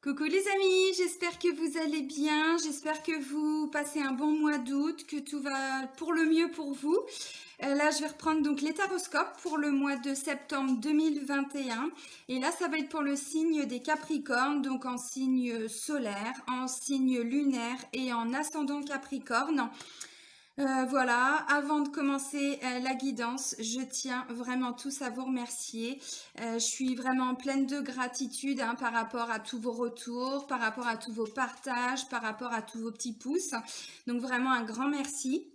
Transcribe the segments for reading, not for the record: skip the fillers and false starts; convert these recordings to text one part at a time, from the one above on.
Coucou les amis, j'espère que vous allez bien, j'espère que vous passez un bon mois d'août, que tout va pour le mieux pour vous. Là, je vais reprendre donc les taroscopes pour le mois de septembre 2021. Et là, ça va être pour le signe des Capricornes, donc en signe solaire, en signe lunaire et en ascendant Capricorne. Voilà, avant de commencer la guidance, je tiens vraiment tous à vous remercier. Je suis vraiment pleine de gratitude par rapport à tous vos retours, par rapport à tous vos partages, par rapport à tous vos petits pouces. Donc vraiment un grand merci.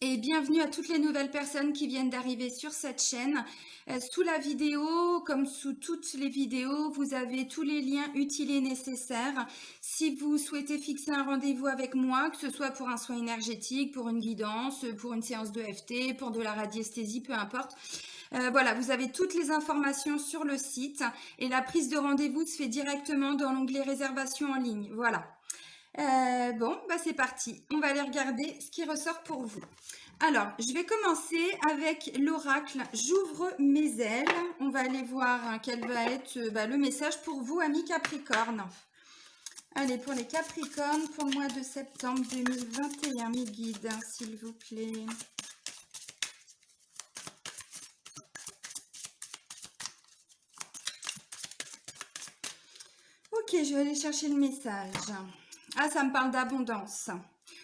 Et bienvenue à toutes les nouvelles personnes qui viennent d'arriver sur cette chaîne. Sous la vidéo, comme sous toutes les vidéos, vous avez tous les liens utiles et nécessaires. Si vous souhaitez fixer un rendez-vous avec moi, que ce soit pour un soin énergétique, pour une guidance, pour une séance de FT, pour de la radiesthésie, peu importe. Voilà, vous avez toutes les informations sur le site et la prise de rendez-vous se fait directement dans l'onglet réservation en ligne. Voilà. Bon, bah c'est parti. On va aller regarder ce qui ressort pour vous. Alors, je vais commencer avec l'oracle « J'ouvre mes ailes ». On va aller voir quel va être le message pour vous, amis Capricorne. Allez, pour les Capricornes, pour le mois de septembre 2021, mes guides, s'il vous plaît. Ok, je vais aller chercher le message. Ah, ça me parle d'abondance.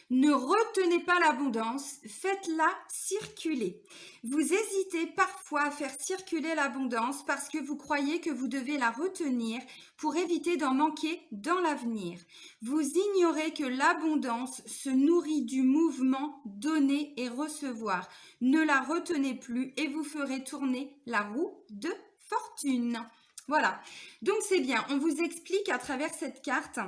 Ne retenez pas l'abondance, faites-la circuler. Vous hésitez parfois à faire circuler l'abondance parce que vous croyez que vous devez la retenir pour éviter d'en manquer dans l'avenir. Vous ignorez que l'abondance se nourrit du mouvement donner et recevoir. Ne la retenez plus et vous ferez tourner la roue de fortune. Voilà, donc c'est bien, on vous explique à travers cette carte.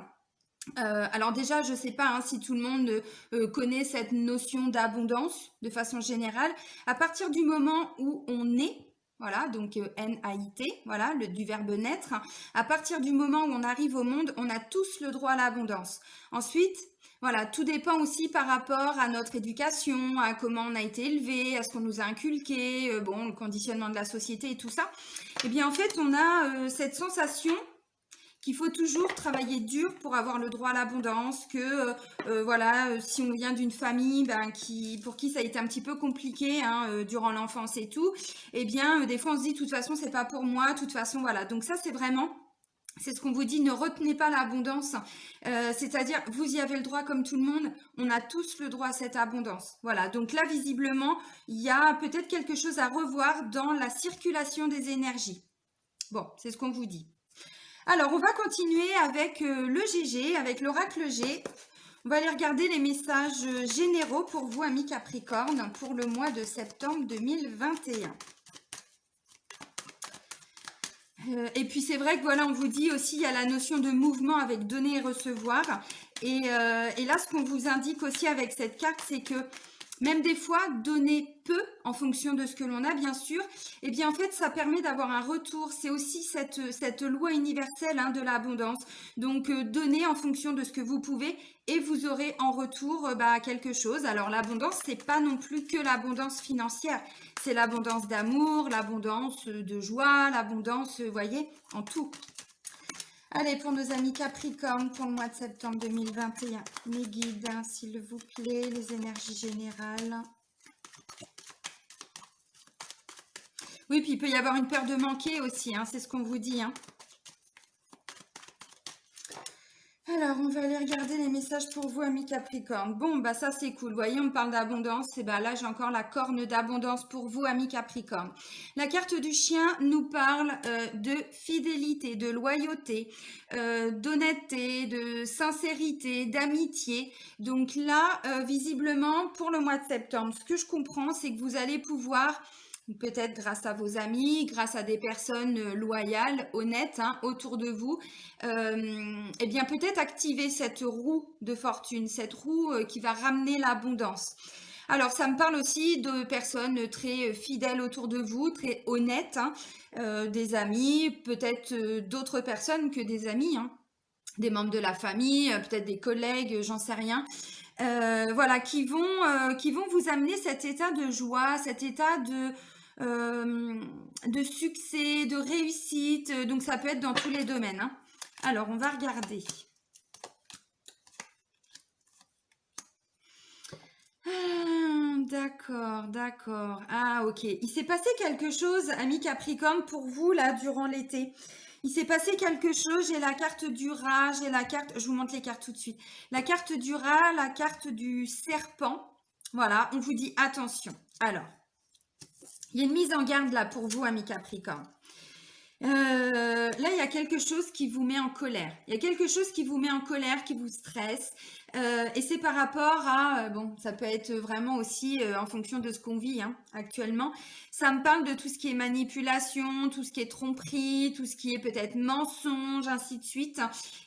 Alors déjà, je ne sais pas si tout le monde connaît cette notion d'abondance de façon générale. À partir du moment où on naît, voilà, donc N-A-I-T, voilà, du verbe naître, à partir du moment où on arrive au monde, on a tous le droit à l'abondance. Ensuite, voilà, tout dépend aussi par rapport à notre éducation, à comment on a été élevé, à ce qu'on nous a inculqué, bon, le conditionnement de la société et tout ça. Eh bien, en fait, on a cette sensation qu'il faut toujours travailler dur pour avoir le droit à l'abondance, que voilà, si on vient d'une famille pour qui ça a été un petit peu compliqué durant l'enfance et tout, eh bien des fois on se dit de toute façon c'est pas pour moi, de toute façon voilà. Donc ça c'est ce qu'on vous dit, ne retenez pas l'abondance, c'est-à-dire vous y avez le droit comme tout le monde, on a tous le droit à cette abondance. Voilà, donc là visiblement il y a peut-être quelque chose à revoir dans la circulation des énergies. Bon, c'est ce qu'on vous dit. Alors, on va continuer avec le GG, avec l'oracle G. On va aller regarder les messages généraux pour vous, amis Capricorne, pour le mois de septembre 2021. Et puis, c'est vrai que voilà, on vous dit aussi, il y a la notion de mouvement avec donner et recevoir. Et là, ce qu'on vous indique aussi avec cette carte, c'est que même des fois, donner peu en fonction de ce que l'on a, bien sûr, et bien en fait, ça permet d'avoir un retour. C'est aussi cette loi universelle de l'abondance. Donc, donnez en fonction de ce que vous pouvez et vous aurez en retour quelque chose. Alors, l'abondance, c'est pas non plus que l'abondance financière. C'est l'abondance d'amour, l'abondance de joie, l'abondance, vous voyez, en tout. Allez, pour nos amis Capricorne, pour le mois de septembre 2021, mes guides, s'il vous plaît, les énergies générales. Oui, puis il peut y avoir une peur de manquer aussi, c'est ce qu'on vous dit. Alors, on va aller regarder les messages pour vous, amis Capricorne. Bon, ça c'est cool. Vous voyez, on parle d'abondance. Et là, j'ai encore la corne d'abondance pour vous, amis Capricorne. La carte du chien nous parle de fidélité, de loyauté, d'honnêteté, de sincérité, d'amitié. Donc là, visiblement, pour le mois de septembre, ce que je comprends, c'est que vous allez pouvoir... peut-être grâce à vos amis, grâce à des personnes loyales, honnêtes autour de vous, eh bien peut-être activer cette roue de fortune, cette roue qui va ramener l'abondance. Alors ça me parle aussi de personnes très fidèles autour de vous, très honnêtes, des amis, peut-être d'autres personnes que des amis, des membres de la famille, peut-être des collègues, j'en sais rien. Voilà, qui vont vous amener cet état de joie, cet état de succès, de réussite. Donc ça peut être dans tous les domaines. Alors, on va regarder. D'accord, d'accord. Ah, ok. Il s'est passé quelque chose, ami Capricorne, pour vous, là, durant l'été. Il s'est passé quelque chose. J'ai la carte du rat, j'ai la carte... Je vous montre les cartes tout de suite. La carte du rat, la carte du serpent. Voilà, on vous dit attention. Alors, il y a une mise en garde, là, pour vous, ami Capricorne. Là, il y a quelque chose qui vous met en colère. Il y a quelque chose qui vous met en colère, qui vous stresse. Et c'est par rapport à, bon, ça peut être vraiment aussi en fonction de ce qu'on vit actuellement. Ça me parle de tout ce qui est manipulation, tout ce qui est tromperie, tout ce qui est peut-être mensonge, ainsi de suite.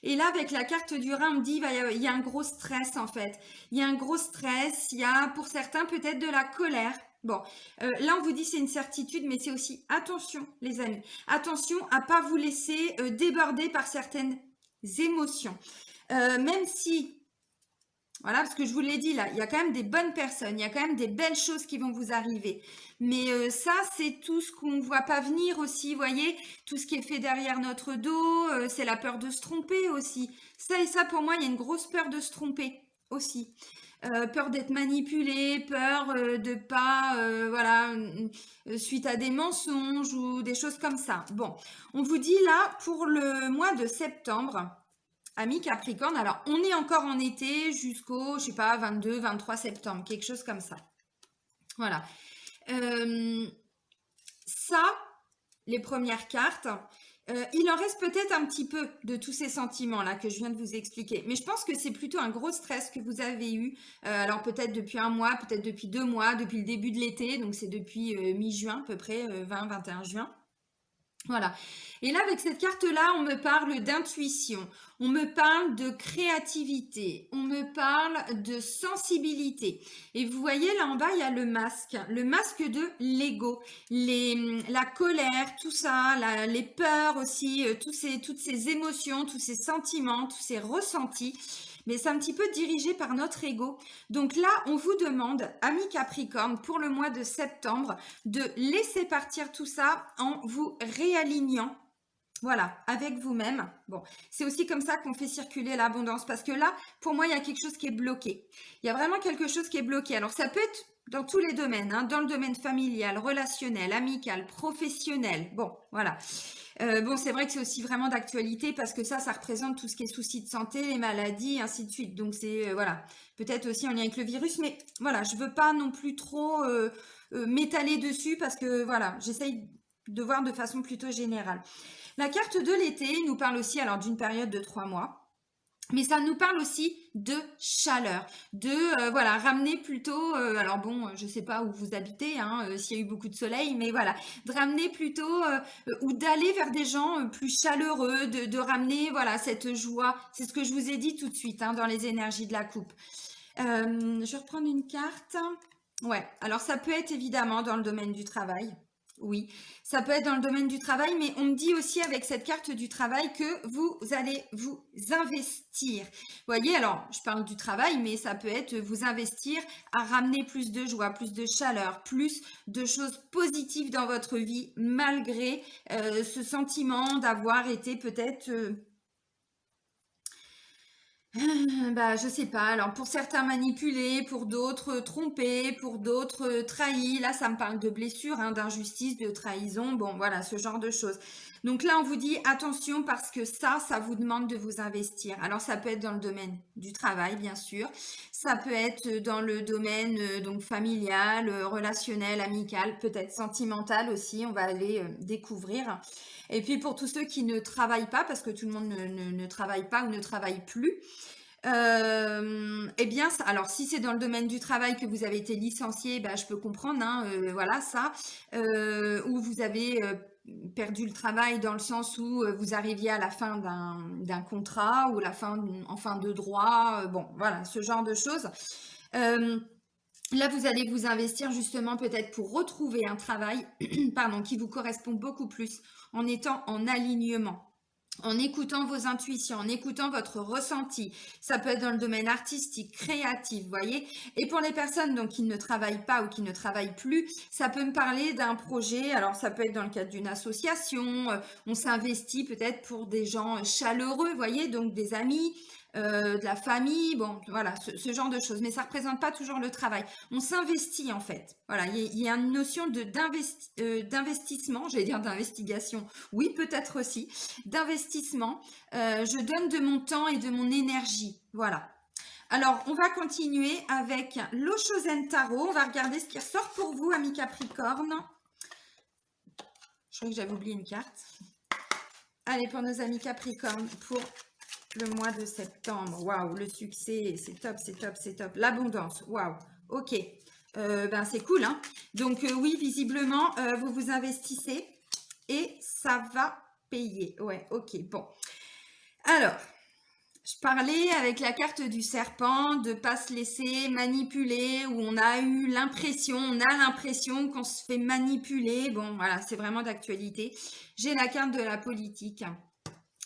Et là, avec la carte du rat, on me dit, il y a un gros stress en fait. Il y a un gros stress, il y a pour certains peut-être de la colère. Bon, là on vous dit c'est une certitude, mais c'est aussi attention les amis. Attention à pas vous laisser déborder par certaines émotions. Même si, voilà, parce que je vous l'ai dit là, il y a quand même des bonnes personnes, il y a quand même des belles choses qui vont vous arriver. Mais ça, c'est tout ce qu'on ne voit pas venir aussi, vous voyez, tout ce qui est fait derrière notre dos, c'est la peur de se tromper aussi. Ça et ça, pour moi, il y a une grosse peur de se tromper aussi. Peur d'être manipulé, peur de pas, voilà, suite à des mensonges ou des choses comme ça. Bon, on vous dit là, pour le mois de septembre, amis Capricorne, alors on est encore en été jusqu'au, je sais pas, 22, 23 septembre, quelque chose comme ça. Voilà. Ça, les premières cartes, il en reste peut-être un petit peu de tous ces sentiments-là que je viens de vous expliquer. Mais je pense que c'est plutôt un gros stress que vous avez eu. Alors peut-être depuis un mois, peut-être depuis 2 mois, depuis le début de l'été. Donc c'est depuis mi-juin à peu près, 20-21 juin. Voilà. Et là, avec cette carte-là, on me parle d'intuition, on me parle de créativité, on me parle de sensibilité. Et vous voyez, là en bas, il y a le masque de l'ego, la colère, tout ça, les peurs aussi, toutes ces émotions, tous ces sentiments, tous ces ressentis. Mais c'est un petit peu dirigé par notre ego. Donc là, on vous demande, amis Capricorne, pour le mois de septembre, de laisser partir tout ça en vous réalignant. Voilà, avec vous-même. Bon, c'est aussi comme ça qu'on fait circuler l'abondance. Parce que là, pour moi, il y a quelque chose qui est bloqué. Il y a vraiment quelque chose qui est bloqué. Alors, ça peut être dans tous les domaines, dans le domaine familial, relationnel, amical, professionnel. Bon, voilà. Bon, c'est vrai que c'est aussi vraiment d'actualité parce que ça représente tout ce qui est soucis de santé, les maladies, ainsi de suite. Donc, c'est, voilà, peut-être aussi en lien avec le virus. Mais voilà, je veux pas non plus trop m'étaler dessus parce que, voilà, j'essaye de voir de façon plutôt générale. La carte de l'été nous parle aussi alors d'une période de 3 mois. Mais ça nous parle aussi de chaleur, de voilà, ramener plutôt, alors bon, je sais pas où vous habitez, s'il y a eu beaucoup de soleil, mais voilà, de ramener plutôt ou d'aller vers des gens plus chaleureux, de ramener voilà cette joie. C'est ce que je vous ai dit tout de suite dans les énergies de la coupe. Je vais reprendre une carte. Ouais, alors ça peut être évidemment dans le domaine du travail. Oui, ça peut être dans le domaine du travail, mais on me dit aussi avec cette carte du travail que vous allez vous investir. Vous voyez, alors je parle du travail, mais ça peut être vous investir à ramener plus de joie, plus de chaleur, plus de choses positives dans votre vie, malgré ce sentiment d'avoir été peut-être... je sais pas. Alors, pour certains manipulés, pour d'autres trompés, pour d'autres trahis. Là, ça me parle de blessures, d'injustice, de trahison. Bon, voilà, ce genre de choses. Donc là, on vous dit attention parce que ça vous demande de vous investir. Alors, ça peut être dans le domaine du travail, bien sûr. Ça peut être dans le domaine donc familial, relationnel, amical, peut-être sentimental aussi. On va aller découvrir. Et puis pour tous ceux qui ne travaillent pas, parce que tout le monde ne travaille pas ou ne travaille plus, eh bien, alors si c'est dans le domaine du travail que vous avez été licencié, je peux comprendre, voilà ça, ou vous avez perdu le travail dans le sens où vous arriviez à la fin d'un contrat ou en fin de droit, bon, voilà, ce genre de choses. Là, vous allez vous investir justement peut-être pour retrouver un travail pardon, qui vous correspond beaucoup plus en étant en alignement. en écoutant vos intuitions, en écoutant votre ressenti. Ça peut être dans le domaine artistique, créatif, vous voyez. Et pour les personnes donc qui ne travaillent pas ou qui ne travaillent plus, ça peut me parler d'un projet. Alors ça peut être dans le cadre d'une association, on s'investit peut-être pour des gens chaleureux, vous voyez, donc des amis, de la famille, bon, voilà, ce genre de choses. Mais ça ne représente pas toujours le travail. On s'investit en fait. Voilà, il y a une notion d'investissement, j'allais dire d'investigation, oui, peut-être aussi, d'investissement. Je donne de mon temps et de mon énergie. Voilà. Alors, on va continuer avec l'Oshozen Tarot. On va regarder ce qui ressort pour vous, amis Capricorne. Je crois que j'avais oublié une carte. Allez, pour nos amis Capricorne, pour le mois de septembre. Waouh, le succès, c'est top, c'est top, c'est top. L'abondance, waouh, ok. Ben c'est cool, hein. Donc oui, visiblement, vous vous investissez et ça va payer. Ouais, ok, bon. Alors, je parlais avec la carte du serpent de ne pas se laisser manipuler, où on a l'impression qu'on se fait manipuler. Bon, voilà, c'est vraiment d'actualité. J'ai la carte de la politique.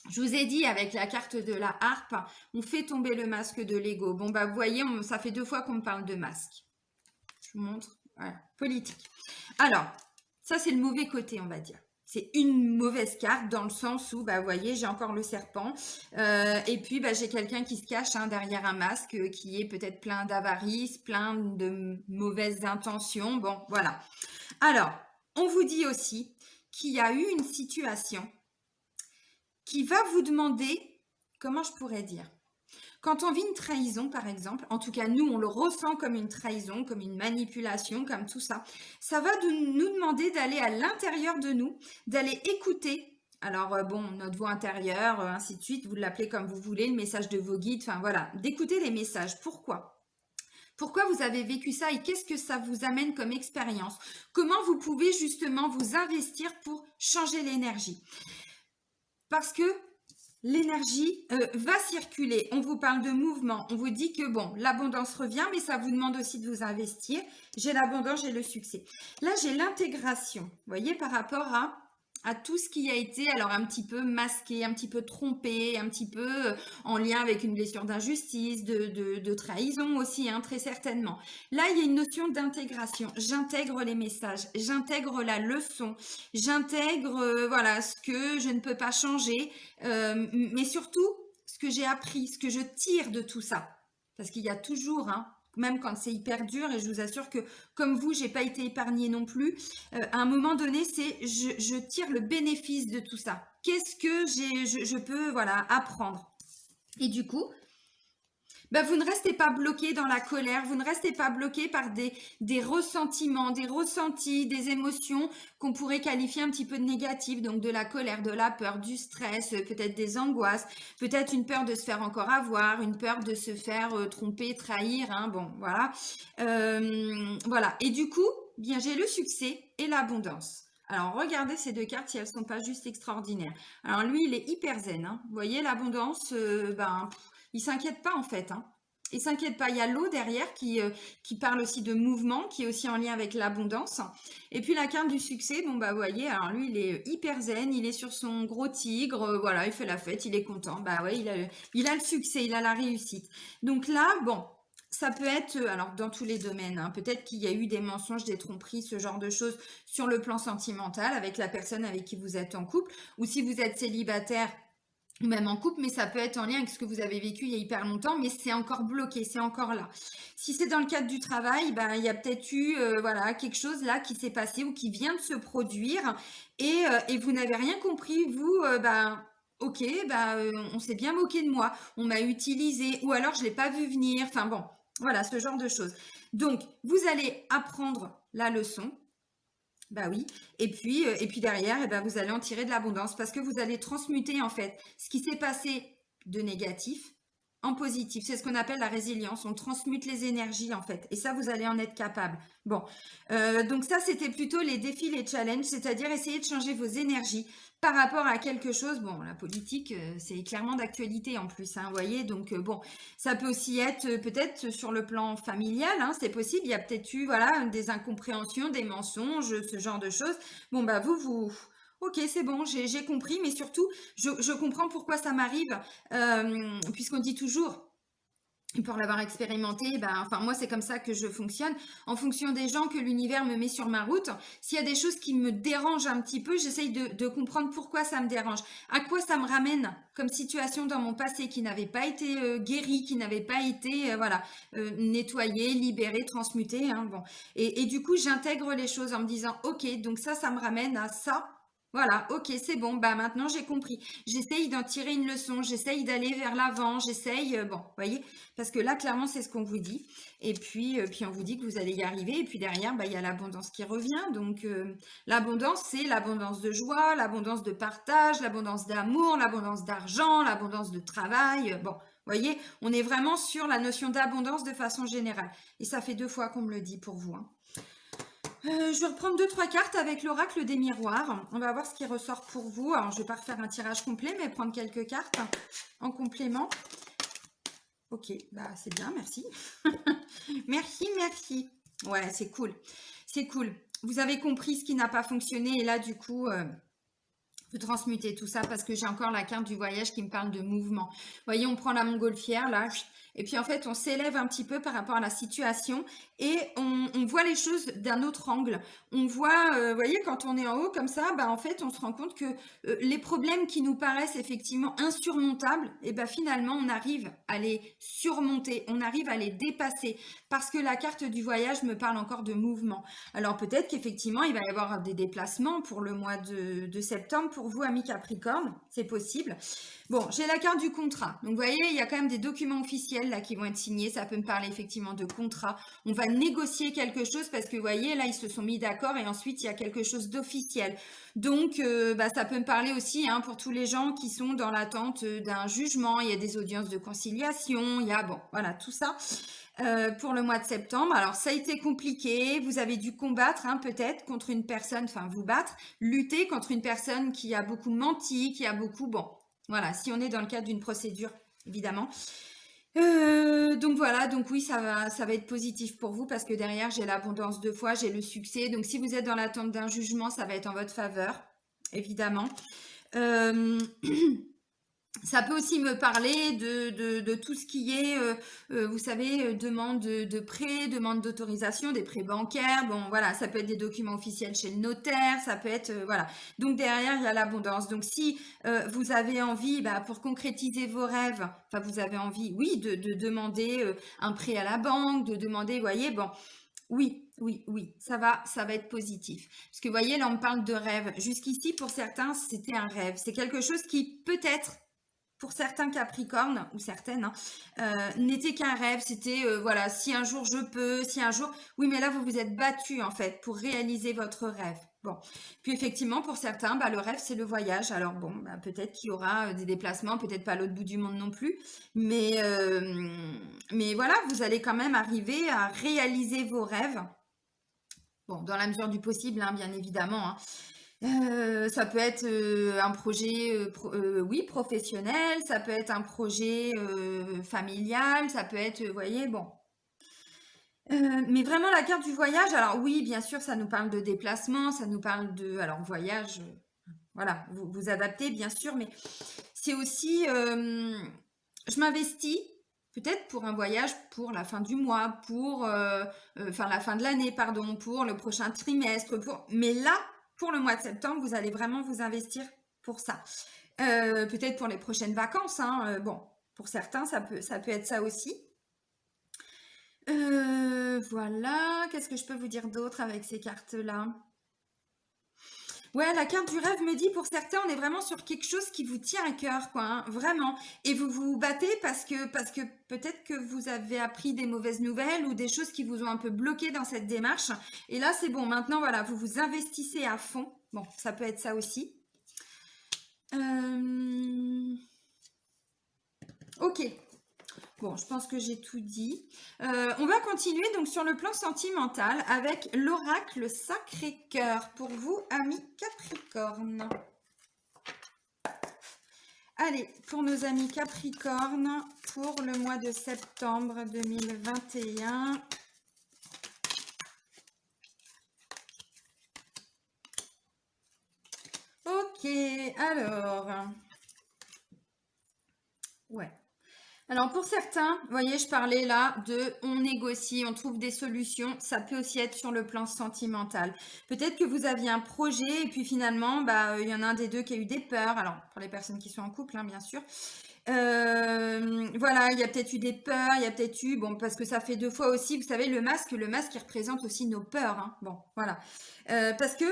Je vous ai dit, avec la carte de la harpe, on fait tomber le masque de l'ego. Bon, bah, vous voyez, ça fait 2 fois qu'on me parle de masque. Je vous montre. Voilà, politique. Alors, ça, c'est le mauvais côté, on va dire. C'est une mauvaise carte dans le sens où, bah, vous voyez, j'ai encore le serpent. Et puis, bah, j'ai quelqu'un qui se cache derrière un masque qui est peut-être plein d'avarice, plein de mauvaises intentions. Bon, voilà. Alors, on vous dit aussi qu'il y a eu une situation qui va vous demander, comment je pourrais dire, quand on vit une trahison par exemple, en tout cas nous on le ressent comme une trahison, comme une manipulation, comme tout ça, ça va nous demander d'aller à l'intérieur de nous, d'aller écouter, alors bon, notre voix intérieure, ainsi de suite, vous l'appelez comme vous voulez, le message de vos guides, enfin voilà, d'écouter les messages. Pourquoi ? Pourquoi vous avez vécu ça et qu'est-ce que ça vous amène comme expérience? Comment vous pouvez justement vous investir pour changer l'énergie? Parce que l'énergie va circuler. On vous parle de mouvement. On vous dit que bon, l'abondance revient, mais ça vous demande aussi de vous investir. J'ai l'abondance, j'ai le succès. Là, j'ai l'intégration. Vous voyez, par rapport à tout ce qui a été alors un petit peu masqué, un petit peu trompé, un petit peu en lien avec une blessure d'injustice, de trahison aussi, hein, très certainement. Là, il y a une notion d'intégration. J'intègre les messages, j'intègre la leçon, j'intègre voilà ce que je ne peux pas changer, mais surtout ce que j'ai appris, ce que je tire de tout ça. Parce qu'il y a toujours, hein, même quand c'est hyper dur, et je vous assure que comme vous, j'ai pas été épargnée non plus, à un moment donné, c'est je tire le bénéfice de tout ça. Qu'est-ce que je peux voilà, apprendre? Et du coup, ben, vous ne restez pas bloqué dans la colère, vous ne restez pas bloqué par des ressentiments, des ressentis, des émotions qu'on pourrait qualifier un petit peu de négatives, donc de la colère, de la peur, du stress, peut-être des angoisses, peut-être une peur de se faire encore avoir, une peur de se faire tromper, trahir, hein, bon, voilà. Voilà, et du coup, bien j'ai le succès et l'abondance. Alors, regardez ces 2 cartes si elles ne sont pas juste extraordinaires. Alors, lui, il est hyper zen, hein. Vous voyez, l'abondance, il s'inquiète pas en fait, hein. Il s'inquiète pas. Il y a l'eau derrière qui parle aussi de mouvement, qui est aussi en lien avec l'abondance. Et puis la carte du succès, bon bah vous voyez, alors lui il est hyper zen, il est sur son gros tigre, voilà, il fait la fête, il est content. Bah ouais, il a le succès, il a la réussite. Donc là, bon, ça peut être, alors dans tous les domaines, hein, peut-être qu'il y a eu des mensonges, des tromperies, ce genre de choses sur le plan sentimental avec la personne avec qui vous êtes en couple, ou si vous êtes célibataire, ou même en couple, mais ça peut être en lien avec ce que vous avez vécu il y a hyper longtemps, mais c'est encore bloqué, c'est encore là. Si c'est dans le cadre du travail, ben, il y a peut-être eu voilà, quelque chose là qui s'est passé ou qui vient de se produire et vous n'avez rien compris, vous, ben, ok, ben, on s'est bien moqué de moi, on m'a utilisé, ou alors je ne l'ai pas vu venir, enfin bon, voilà, ce genre de choses. Donc, vous allez apprendre la leçon, bah oui, et puis derrière, eh ben, vous allez en tirer de l'abondance parce que vous allez transmuter en fait ce qui s'est passé de négatif en positif. C'est ce qu'on appelle la résilience. On transmute les énergies en fait. Et ça, vous allez en être capable. Bon, donc ça, c'était plutôt les défis, les challenges, c'est-à-dire essayer de changer vos énergies par rapport à quelque chose. Bon, la politique, c'est clairement d'actualité en plus, hein, vous voyez. Donc bon, ça peut aussi être peut-être sur le plan familial, hein, c'est possible. Il y a peut-être eu voilà des incompréhensions, des mensonges, ce genre de choses. Bon bah vous Ok, c'est bon, j'ai compris, mais surtout, je comprends pourquoi ça m'arrive, puisqu'on dit toujours, et pour l'avoir expérimenté, ben, enfin, moi, c'est comme ça que je fonctionne. En fonction des gens que l'univers me met sur ma route, s'il y a des choses qui me dérangent un petit peu, j'essaye de comprendre pourquoi ça me dérange. À quoi ça me ramène comme situation dans mon passé qui n'avait pas été guérie, qui n'avait pas été voilà, nettoyée, libérée, transmutée. Hein, bon. Et du coup, j'intègre les choses en me disant, ok, donc ça me ramène à ça. Voilà, ok, c'est bon. Bah maintenant j'ai compris. J'essaye d'en tirer une leçon. J'essaye d'aller vers l'avant. J'essaye, bon, vous voyez, parce que là clairement c'est ce qu'on vous dit. Et puis on vous dit que vous allez y arriver. Et puis derrière, bah il y a l'abondance qui revient. Donc l'abondance, c'est l'abondance de joie, l'abondance de partage, l'abondance d'amour, l'abondance d'argent, l'abondance de travail. Bon, vous voyez, on est vraiment sur la notion d'abondance de façon générale. Et ça fait 2 fois qu'on me le dit pour vous. Hein. Je vais reprendre 2-3 cartes avec l'oracle des miroirs. On va voir ce qui ressort pour vous. Alors, je ne vais pas refaire un tirage complet, mais prendre quelques cartes en complément. Ok, bah c'est bien, merci. Merci, merci. Ouais, c'est cool. C'est cool. Vous avez compris ce qui n'a pas fonctionné et là, du coup, vous transmutez tout ça parce que j'ai encore la carte du voyage qui me parle de mouvement. Vous voyez, on prend la montgolfière là, et puis en fait, on s'élève un petit peu par rapport à la situation et on voit les choses d'un autre angle. On voit, vous voyez, quand on est en haut comme ça, bah, en fait, on se rend compte que les problèmes qui nous paraissent effectivement insurmontables, et ben finalement, on arrive à les surmonter, on arrive à les dépasser parce que la carte du voyage me parle encore de mouvement. Alors peut-être qu'effectivement, il va y avoir des déplacements pour le mois de septembre pour vous, amis Capricorne, c'est possible. Bon, j'ai la carte du contrat. Donc, vous voyez, il y a quand même des documents officiels là qui vont être signés. Ça peut me parler effectivement de contrat. On va négocier quelque chose parce que, vous voyez, là, ils se sont mis d'accord et ensuite, il y a quelque chose d'officiel. Donc, bah, ça peut me parler aussi hein, pour tous les gens qui sont dans l'attente d'un jugement. Il y a des audiences de conciliation. Il y a, bon, voilà, tout ça. Pour le mois de septembre. Alors, ça a été compliqué. Vous avez dû combattre, hein, peut-être, contre une personne, enfin, vous battre, lutter contre une personne qui a beaucoup menti, qui a beaucoup, bon, voilà, si on est dans le cadre d'une procédure, évidemment. Donc voilà, donc oui, ça va être positif pour vous parce que derrière, j'ai l'abondance de foi, j'ai le succès. Donc, si vous êtes dans l'attente d'un jugement, ça va être en votre faveur, évidemment. Ça peut aussi me parler de tout ce qui est, vous savez, demande de prêt, demande d'autorisation, des prêts bancaires. Bon, voilà, ça peut être des documents officiels chez le notaire, ça peut être, voilà. Donc derrière, il y a l'abondance. Donc si vous avez envie, bah, pour concrétiser vos rêves, enfin vous avez envie, oui, de demander un prêt à la banque, de demander, vous voyez, bon, oui, ça va être positif. Parce que vous voyez, là, on me parle de rêve. Jusqu'ici, pour certains, c'était un rêve. C'est quelque chose qui peut-être pour certains Capricornes, ou certaines, hein, n'était qu'un rêve. C'était, voilà, si un jour je peux, si un jour... Oui, mais là, vous vous êtes battu, en fait, pour réaliser votre rêve. Bon. Puis, effectivement, pour certains, bah, le rêve, c'est le voyage. Alors, bon, bah, peut-être qu'il y aura des déplacements, peut-être pas à l'autre bout du monde non plus. Mais voilà, vous allez quand même arriver à réaliser vos rêves. Bon, dans la mesure du possible, hein, bien évidemment, hein. Ça peut être un projet oui, professionnel, ça peut être un projet familial, ça peut être, vous voyez, bon. Mais vraiment la carte du voyage, alors oui, bien sûr, ça nous parle de déplacement, ça nous parle de, alors voyage, voilà, vous adaptez, bien sûr, mais c'est aussi, je m'investis peut-être pour un voyage pour la fin du mois, pour, enfin la fin de l'année, pardon, pour le prochain trimestre, mais là, pour le mois de septembre, vous allez vraiment vous investir pour ça. Peut-être pour les prochaines vacances, hein, bon, pour certains, ça peut être ça aussi. Voilà, qu'est-ce que je peux vous dire d'autre avec ces cartes-là? Ouais, la carte du rêve me dit pour certains, on est vraiment sur quelque chose qui vous tient à cœur, quoi, hein, vraiment. Et vous vous battez parce que peut-être que vous avez appris des mauvaises nouvelles ou des choses qui vous ont un peu bloqué dans cette démarche. Et là, c'est bon. Maintenant, voilà, vous vous investissez à fond. Bon, ça peut être ça aussi. Ok. Bon, je pense que j'ai tout dit. On va continuer donc sur le plan sentimental avec l'oracle Sacré-Cœur pour vous, amis Capricorne. Allez, pour nos amis Capricorne, pour le mois de septembre 2021. Ok, alors, ouais. Alors pour certains, vous voyez, je parlais là de on négocie, on trouve des solutions. Ça peut aussi être sur le plan sentimental. Peut-être que vous aviez un projet et puis finalement, bah, il y en a un des deux qui a eu des peurs. Alors pour les personnes qui sont en couple, hein, bien sûr. Voilà, il y a peut-être eu des peurs, il y a peut-être eu, bon, parce que ça fait 2 fois aussi, vous savez, le masque il représente aussi nos peurs, hein. Bon, voilà. Parce que,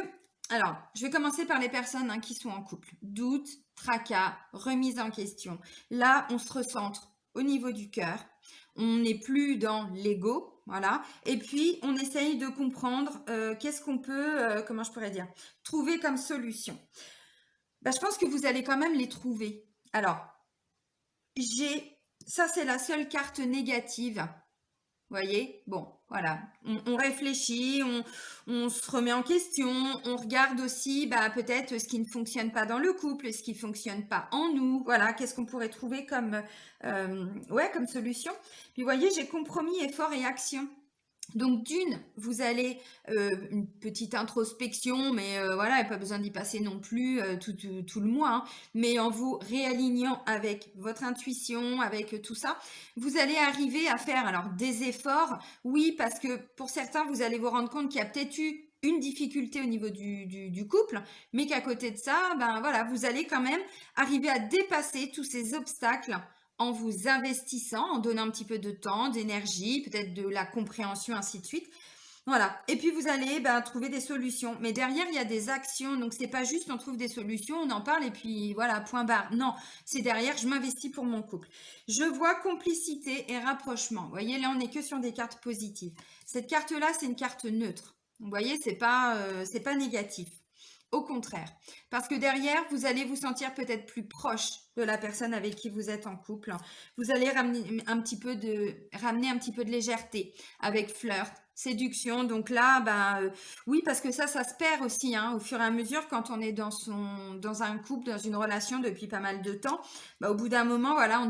alors, je vais commencer par les personnes hein, qui sont en couple. Doute, tracas, remise en question. Là, on se recentre au niveau du cœur. On n'est plus dans l'ego, voilà. Et puis, on essaye de comprendre qu'est-ce qu'on peut, comment je pourrais dire, trouver comme solution. Bah, je pense que vous allez quand même les trouver. Alors, ça c'est la seule carte négative. Vous voyez? Bon, voilà. On réfléchit, on se remet en question, on regarde aussi bah, peut-être ce qui ne fonctionne pas dans le couple, ce qui ne fonctionne pas en nous. Voilà, qu'est-ce qu'on pourrait trouver comme, comme solution. Puis vous voyez, j'ai compromis, effort et action. Donc d'une, vous allez une petite introspection, mais voilà, il n'y a pas besoin d'y passer non plus tout le mois, hein, mais en vous réalignant avec votre intuition, avec tout ça, vous allez arriver à faire alors des efforts, oui, parce que pour certains, vous allez vous rendre compte qu'il y a peut-être eu une difficulté au niveau du couple, mais qu'à côté de ça, ben voilà, vous allez quand même arriver à dépasser tous ces obstacles en vous investissant, en donnant un petit peu de temps, d'énergie, peut-être de la compréhension, ainsi de suite. Voilà. Et puis vous allez trouver des solutions. Mais derrière, il y a des actions. Donc c'est pas juste on trouve des solutions, on en parle et puis voilà, point barre. Non, c'est derrière, je m'investis pour mon couple. Je vois complicité et rapprochement. Vous voyez, là, on n'est que sur des cartes positives. Cette carte-là, c'est une carte neutre. Vous voyez, c'est pas négatif. Au contraire, parce que derrière, vous allez vous sentir peut-être plus proche de la personne avec qui vous êtes en couple. Vous allez ramener un petit peu de légèreté avec flirt, séduction. Donc là, oui, parce que ça se perd aussi hein, au fur et à mesure quand on est dans un couple, dans une relation depuis pas mal de temps. Au bout d'un moment, voilà,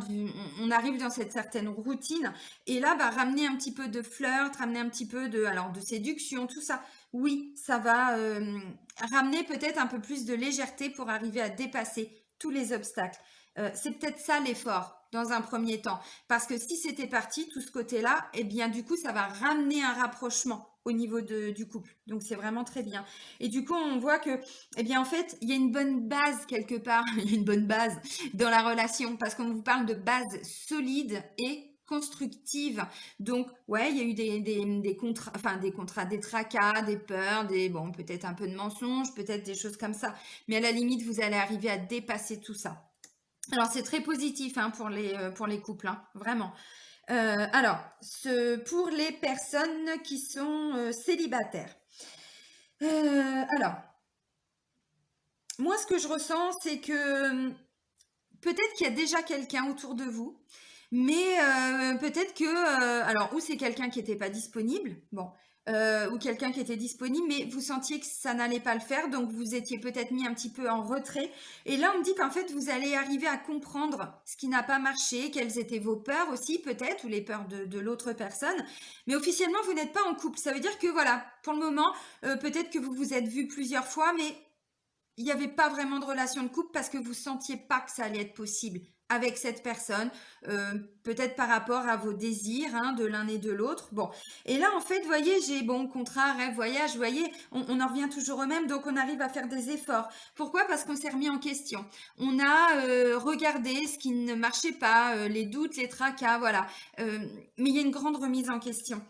on arrive dans cette certaine routine. Et là, ramener un petit peu de flirt, ramener un petit peu de séduction, tout ça. Oui, ça va ramener peut-être un peu plus de légèreté pour arriver à dépasser tous les obstacles. C'est peut-être ça l'effort dans un premier temps. Parce que si c'était parti, tout ce côté-là, eh bien du coup, ça va ramener un rapprochement au niveau du couple. Donc c'est vraiment très bien. Et du coup, on voit que, eh bien en fait, il y a une bonne base quelque part, il y a une bonne base dans la relation parce qu'on vous parle de base solide et constructive. Donc, ouais, il y a eu des contrats, des tracas, des peurs, bon, peut-être un peu de mensonges, peut-être des choses comme ça. Mais à la limite, vous allez arriver à dépasser tout ça. Alors, c'est très positif hein, pour les couples, hein, vraiment. Alors, pour les personnes qui sont célibataires. Alors, moi, ce que je ressens, c'est que peut-être qu'il y a déjà quelqu'un autour de vous, mais peut-être que, alors, ou c'est quelqu'un qui n'était pas disponible, bon, ou quelqu'un qui était disponible, mais vous sentiez que ça n'allait pas le faire, donc vous étiez peut-être mis un petit peu en retrait. Et là, on me dit qu'en fait, vous allez arriver à comprendre ce qui n'a pas marché, quelles étaient vos peurs aussi, peut-être, ou les peurs de l'autre personne. Mais officiellement, vous n'êtes pas en couple. Ça veut dire que, voilà, pour le moment, peut-être que vous vous êtes vus plusieurs fois, mais il n'y avait pas vraiment de relation de couple parce que vous sentiez pas que ça allait être possible avec cette personne, peut-être par rapport à vos désirs hein, de l'un et de l'autre. Bon, et là en fait, vous voyez, j'ai bon contrat, rêve, voyage, vous voyez, on en revient toujours au même, donc on arrive à faire des efforts. Pourquoi? Parce qu'on s'est remis en question. On a regardé ce qui ne marchait pas, les doutes, les tracas, voilà. Mais il y a une grande remise en question.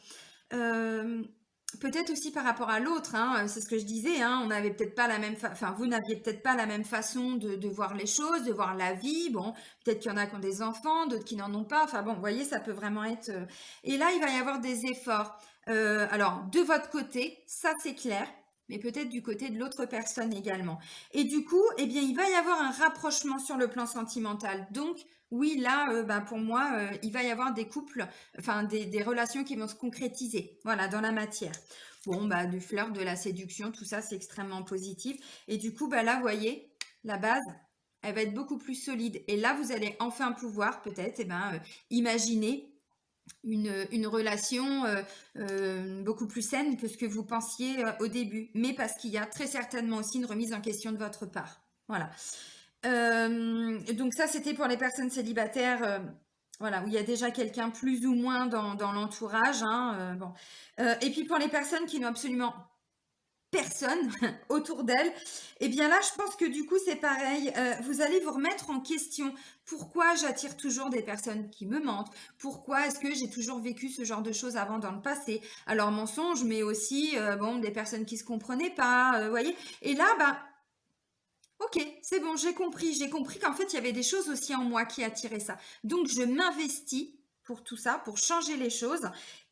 Peut-être aussi par rapport à l'autre, hein, c'est ce que je disais, hein, on n'avait peut-être pas la même enfin vous n'aviez peut-être pas la même façon de voir les choses, de voir la vie. Bon, peut-être qu'il y en a qui ont des enfants, d'autres qui n'en ont pas. Enfin bon, vous voyez, ça peut vraiment être. Et là, il va y avoir des efforts. Alors, de votre côté, ça c'est clair, mais peut-être du côté de l'autre personne également. Et du coup, eh bien, il va y avoir un rapprochement sur le plan sentimental. Donc, oui, là, pour moi, il va y avoir des couples, enfin des relations qui vont se concrétiser, voilà, dans la matière. Bon, du flirt, de la séduction, tout ça, c'est extrêmement positif. Et du coup, là, vous voyez, la base, elle va être beaucoup plus solide. Et là, vous allez enfin pouvoir, peut-être, imaginer une relation beaucoup plus saine que ce que vous pensiez au début. Mais parce qu'il y a très certainement aussi une remise en question de votre part. Voilà. Donc ça, c'était pour les personnes célibataires, voilà, où il y a déjà quelqu'un plus ou moins dans l'entourage, hein, bon. Et puis pour les personnes qui n'ont absolument personne autour d'elle, et bien là, je pense que du coup, c'est pareil. Vous allez vous remettre en question. Pourquoi j'attire toujours des personnes qui me mentent? Pourquoi est-ce que j'ai toujours vécu ce genre de choses avant dans le passé? Alors, mensonge, mais aussi, bon, des personnes qui se comprenaient pas, vous voyez? Et là, bah, ok, c'est bon, j'ai compris qu'en fait, il y avait des choses aussi en moi qui attiraient ça. Donc, je m'investis pour tout ça, pour changer les choses.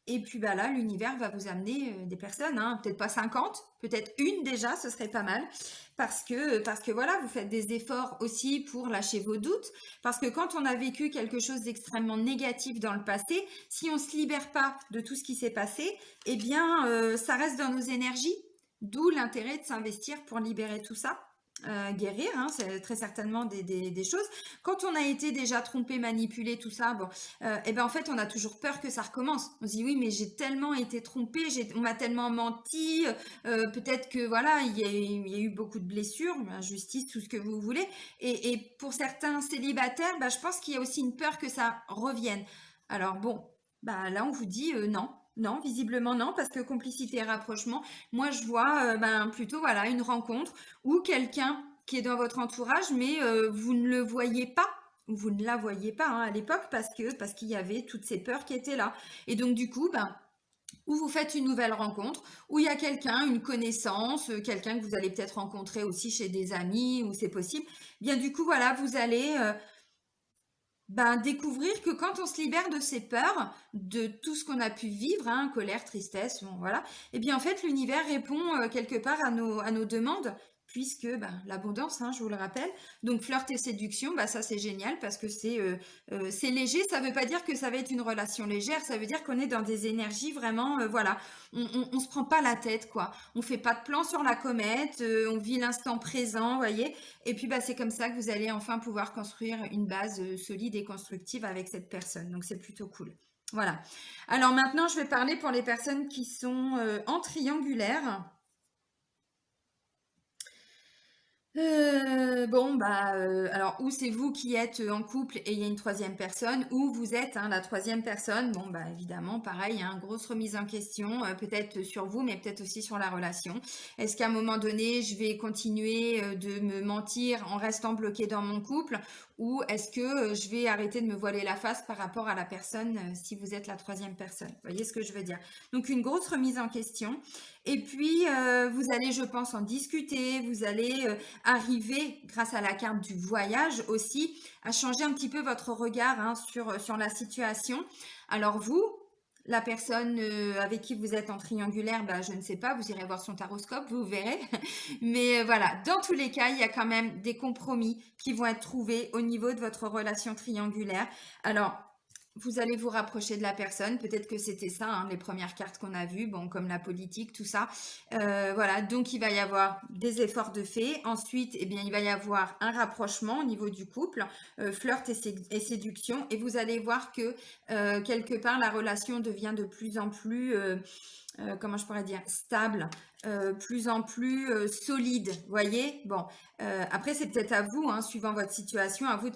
Et puis bah là, l'univers va vous amener des personnes, hein, peut-être pas 50, peut-être une déjà, ce serait pas mal. Parce que voilà, vous faites des efforts aussi pour lâcher vos doutes. Parce que quand on a vécu quelque chose d'extrêmement négatif dans le passé, si on ne se libère pas de tout ce qui s'est passé, eh bien, ça reste dans nos énergies. D'où l'intérêt de s'investir pour libérer tout ça. Guérir, hein, c'est très certainement des choses. Quand on a été déjà trompé, manipulé, tout ça, bon, et ben en fait, on a toujours peur que ça recommence. On se dit oui, mais j'ai tellement été trompé, on m'a tellement menti, peut-être que voilà, il y a eu beaucoup de blessures, injustice, tout ce que vous voulez. Et pour certains célibataires, bah, je pense qu'il y a aussi une peur que ça revienne. Alors bon, bah là, on vous dit non. Non, visiblement non, parce que complicité et rapprochement, moi je vois ben, plutôt voilà une rencontre ou quelqu'un qui est dans votre entourage, mais vous ne le voyez pas, ou vous ne la voyez pas hein, à l'époque parce qu'il y avait toutes ces peurs qui étaient là. Et donc du coup, ben, ou vous faites une nouvelle rencontre, ou il y a quelqu'un, une connaissance, quelqu'un que vous allez peut-être rencontrer aussi chez des amis, ou c'est possible. Bien du coup, voilà, vous allez ben, découvrir que quand on se libère de ses peurs, de tout ce qu'on a pu vivre, hein, colère, tristesse, bon, voilà, et bien en fait l'univers répond quelque part à nos demandes, puisque ben, l'abondance, hein, je vous le rappelle. Donc flirt et séduction, bah, ça c'est génial parce que c'est léger. Ça ne veut pas dire que ça va être une relation légère, ça veut dire qu'on est dans des énergies vraiment, voilà, on se prend pas la tête, quoi. On fait pas de plan sur la comète, on vit l'instant présent, vous voyez. Et puis, bah, c'est comme ça que vous allez enfin pouvoir construire une base solide et constructive avec cette personne. Donc, c'est plutôt cool. Voilà. Alors maintenant, je vais parler pour les personnes qui sont en triangulaire. Bon, bah, alors, ou c'est vous qui êtes en couple et il y a une troisième personne, ou vous êtes hein, la troisième personne. Bon, bah, évidemment, pareil, hein, grosse remise en question, peut-être sur vous, mais peut-être aussi sur la relation. Est-ce qu'à un moment donné, je vais continuer de me mentir en restant bloquée dans mon couple, ou est-ce que je vais arrêter de me voiler la face par rapport à la personne si vous êtes la troisième personne? Vous voyez ce que je veux dire? Donc, une grosse remise en question. Et puis, vous allez, je pense, en discuter, vous allez arriver, grâce à la carte du voyage aussi, à changer un petit peu votre regard hein, sur la situation. Alors vous, la personne avec qui vous êtes en triangulaire, bah, je ne sais pas, vous irez voir son taroscope, vous verrez. Mais voilà, dans tous les cas, il y a quand même des compromis qui vont être trouvés au niveau de votre relation triangulaire. Alors, vous allez vous rapprocher de la personne. Peut-être que c'était ça, hein, les premières cartes qu'on a vues, bon, comme la politique, tout ça. Voilà, donc il va y avoir des efforts de fait. Ensuite, eh bien, il va y avoir un rapprochement au niveau du couple, flirt et séduction. Et vous allez voir que quelque part, la relation devient de plus en plus, comment je pourrais dire, stable, plus en plus solide. Voyez, bon, après c'est peut-être à vous, hein, suivant votre situation, à vous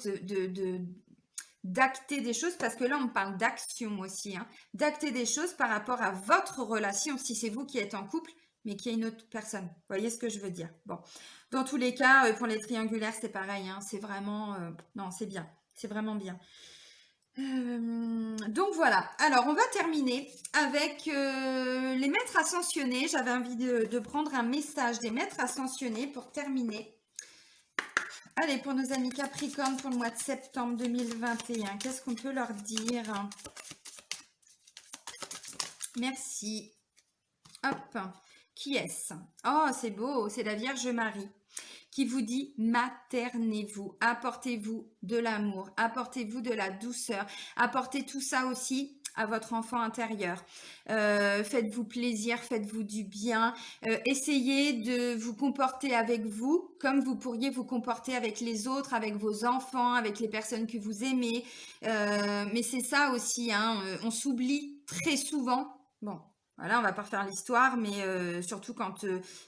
d'acter des choses, parce que là, on parle d'action aussi, hein, d'acter des choses par rapport à votre relation, si c'est vous qui êtes en couple, mais qu'il y a une autre personne. Vous voyez ce que je veux dire? Bon, dans tous les cas, pour les triangulaires, c'est pareil, hein, c'est vraiment, non, c'est bien, c'est vraiment bien. Donc voilà, alors on va terminer avec les maîtres ascensionnés. J'avais envie de prendre un message des maîtres ascensionnés pour terminer. Allez, pour nos amis Capricorne pour le mois de septembre 2021, qu'est-ce qu'on peut leur dire? Merci. Hop, qui est-ce? Oh, c'est beau, c'est la Vierge Marie qui vous dit maternez-vous, apportez-vous de l'amour, apportez-vous de la douceur, apportez tout ça aussi à votre enfant intérieur. Faites-vous plaisir, faites-vous du bien, essayez de vous comporter avec vous comme vous pourriez vous comporter avec les autres, avec vos enfants, avec les personnes que vous aimez. Mais c'est ça aussi, hein, on s'oublie très souvent. Bon, Voilà, on va pas refaire l'histoire, mais surtout quand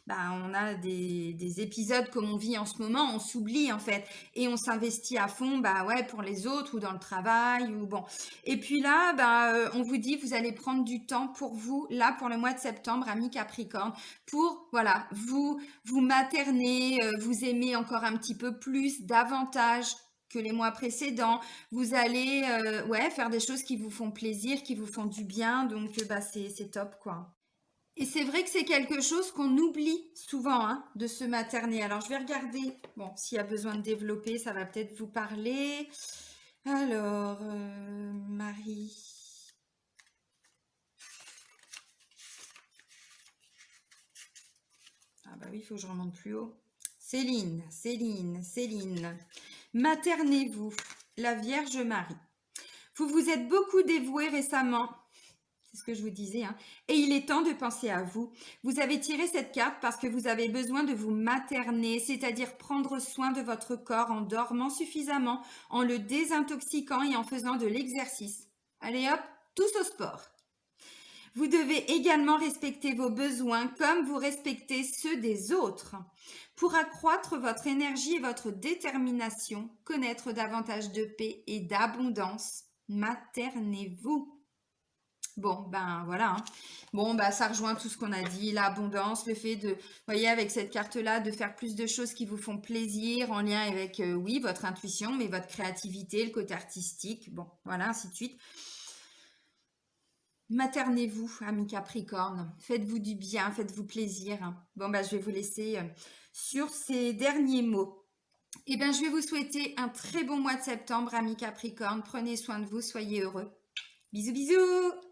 on a des épisodes comme on vit en ce moment, on s'oublie en fait et on s'investit à fond, bah ouais, pour les autres ou dans le travail ou bon. Et puis là, on vous dit, vous allez prendre du temps pour vous, là pour le mois de septembre, amis Capricorne, pour voilà, vous materner, vous aimer encore un petit peu plus, davantage que les mois précédents. Vous allez ouais, faire des choses qui vous font plaisir, qui vous font du bien. Donc, c'est top, quoi. Et c'est vrai que c'est quelque chose qu'on oublie souvent, hein, de se materner. Alors, je vais regarder, bon, s'il y a besoin de développer, ça va peut-être vous parler. Alors, Marie. Ah bah oui, il faut que je remonte plus haut. Céline, Céline, Céline. Maternez-vous, la Vierge Marie. Vous vous êtes beaucoup dévoué récemment. C'est ce que je vous disais, hein. Et il est temps de penser à vous. Vous avez tiré cette carte parce que vous avez besoin de vous materner, c'est-à-dire prendre soin de votre corps en dormant suffisamment, en le désintoxiquant et en faisant de l'exercice. Allez hop, tous au sport. Vous devez également respecter vos besoins comme vous respectez ceux des autres. Pour accroître votre énergie et votre détermination, connaître davantage de paix et d'abondance, maternez-vous. Bon, ben voilà, hein. Bon, ça rejoint tout ce qu'on a dit, l'abondance, le fait de, voyez, avec cette carte-là, de faire plus de choses qui vous font plaisir en lien avec, oui, votre intuition, mais votre créativité, le côté artistique, bon, voilà, ainsi de suite. Maternez-vous, amis Capricorne, faites-vous du bien, faites-vous plaisir. Bon, je vais vous laisser sur ces derniers mots. Eh bien, je vais vous souhaiter un très bon mois de septembre, amis Capricorne. Prenez soin de vous, soyez heureux. Bisous, bisous!